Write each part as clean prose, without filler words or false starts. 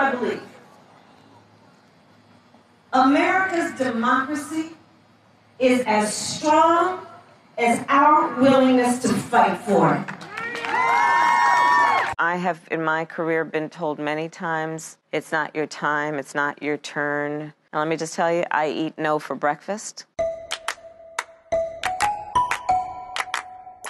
I believe. America's democracy is as strong as our willingness to fight for it. I have, in my career, been told many times, it's not your time, it's not your turn. And let me just tell you, I eat no for breakfast.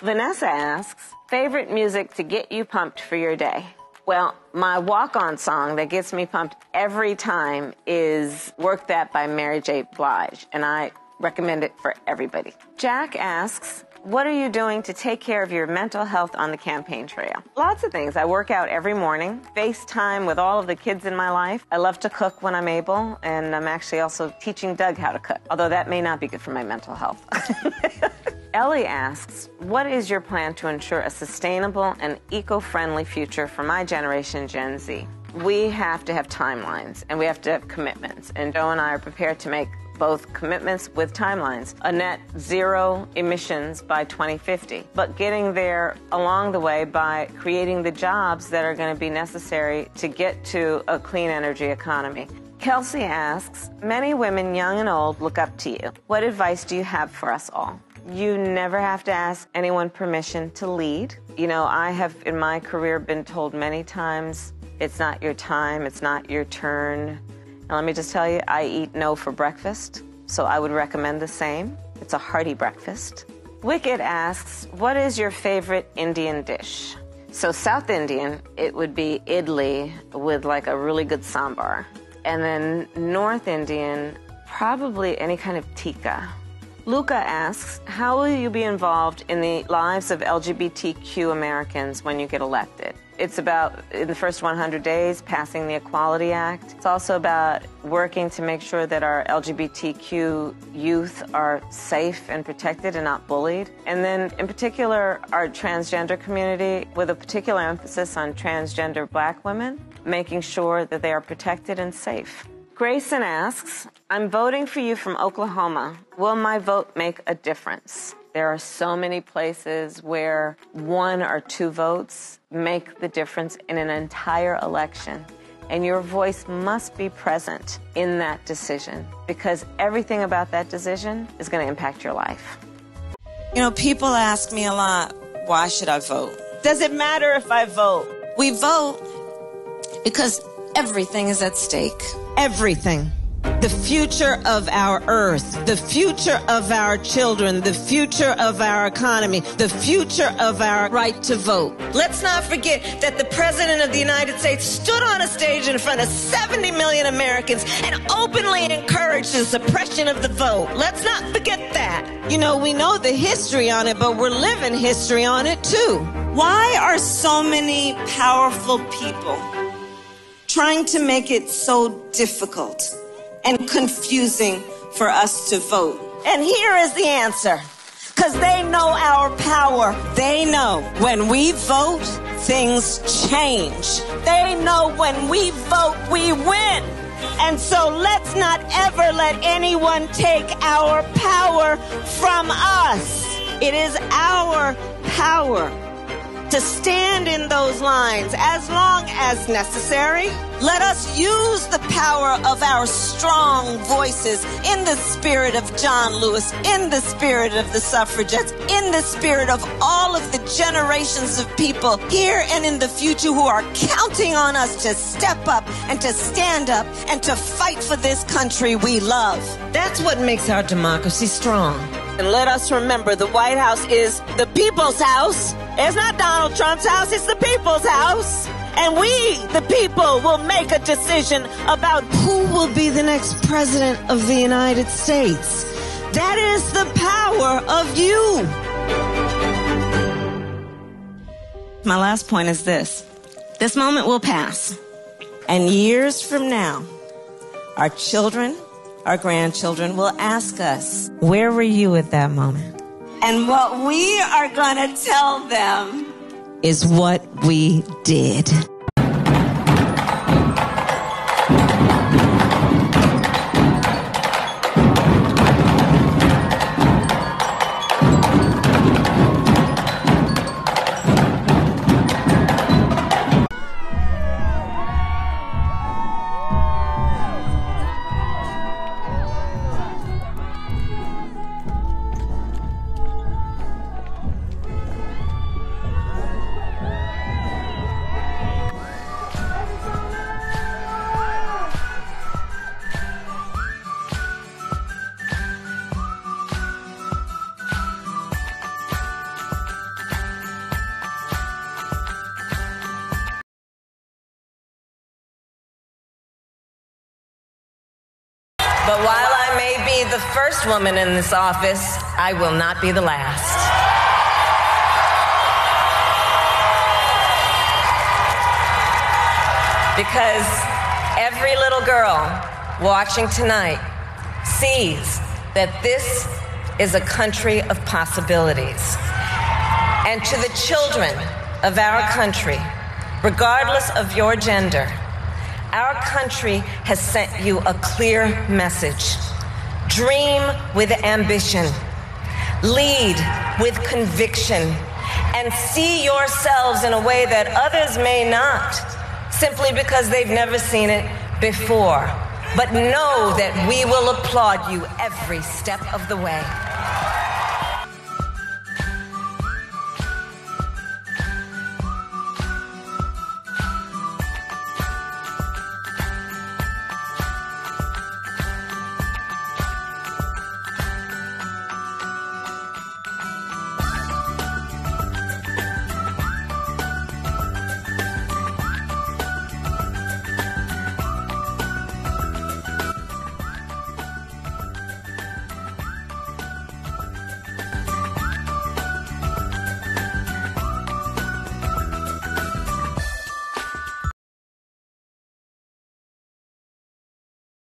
Vanessa asks, favorite music to get you pumped for your day? Well, my walk-on song that gets me pumped every time is Work That by Mary J. Blige, and I recommend it for everybody. Jack asks, what are you doing to take care of your mental health on the campaign trail? Lots of things. I work out every morning, FaceTime with all of the kids in my life. I love to cook when I'm able, and I'm actually also teaching Doug how to cook, although that may not be good for my mental health. Ellie asks, what is your plan to ensure a sustainable and eco-friendly future for my generation, Gen Z? We have to have timelines, and we have to have commitments, and Joe and I are prepared to make both commitments with timelines, a net zero emissions by 2050, but getting there along the way by creating the jobs that are going to be necessary to get to a clean energy economy. Kelsey asks, many women, young and old, look up to you. What advice do you have for us all? You never have to ask anyone permission to lead. You know, I have, in my career, been told many times, it's not your time, it's not your turn. Now, let me just tell you, I eat no for breakfast, so I would recommend the same. It's a hearty breakfast. Wicked asks, what is your favorite Indian dish? So South Indian, it would be idli with like a really good sambar. And then North Indian, probably any kind of tikka. Luca asks, how will you be involved in the lives of LGBTQ Americans when you get elected? It's about, in the first 100 days, passing the Equality Act. It's also about working to make sure that our LGBTQ youth are safe and protected and not bullied. And then, in particular, our transgender community, with a particular emphasis on transgender Black women, making sure that they are protected and safe. Grayson asks, I'm voting for you from Oklahoma. Will my vote make a difference? There are so many places where 1 or 2 votes make the difference in an entire election. And your voice must be present in that decision, because everything about that decision is going to impact your life. You know, people ask me a lot, why should I vote? Does it matter if I vote? We vote because everything is at stake. Everything. The future of our earth, the future of our children, the future of our economy, the future of our right to vote. Let's not forget that the President of the United States stood on a stage in front of 70 million Americans and openly encouraged the suppression of the vote. Let's not forget that. You know, we know the history on it, but we're living history on it too. Why are so many powerful people trying to make it so difficult and confusing for us to vote? And here is the answer. Because they know our power. They know when we vote, things change. They know when we vote, we win. And so let's not ever let anyone take our power from us. It is our power to stand in those lines as long as necessary. Let us use the power of our strong voices in the spirit of John Lewis, in the spirit of the suffragettes, in the spirit of all of the generations of people here and in the future who are counting on us to step up and to stand up and to fight for this country we love. That's what makes our democracy strong. And let us remember, the White House is the people's house. It's not Donald Trump's house, it's the people's house. And we, the people, will make a decision about who will be the next president of the United States. That is the power of you. My last point is this. This moment will pass. And years from now, our children, our grandchildren will ask us, where were you at that moment? And what we are going to tell them is what we did. But while I may be the first woman in this office, I will not be the last. Because every little girl watching tonight sees that this is a country of possibilities. And to the children of our country, regardless of your gender, our country has sent you a clear message. Dream with ambition, lead with conviction, and see yourselves in a way that others may not, simply because they've never seen it before. But know that we will applaud you every step of the way.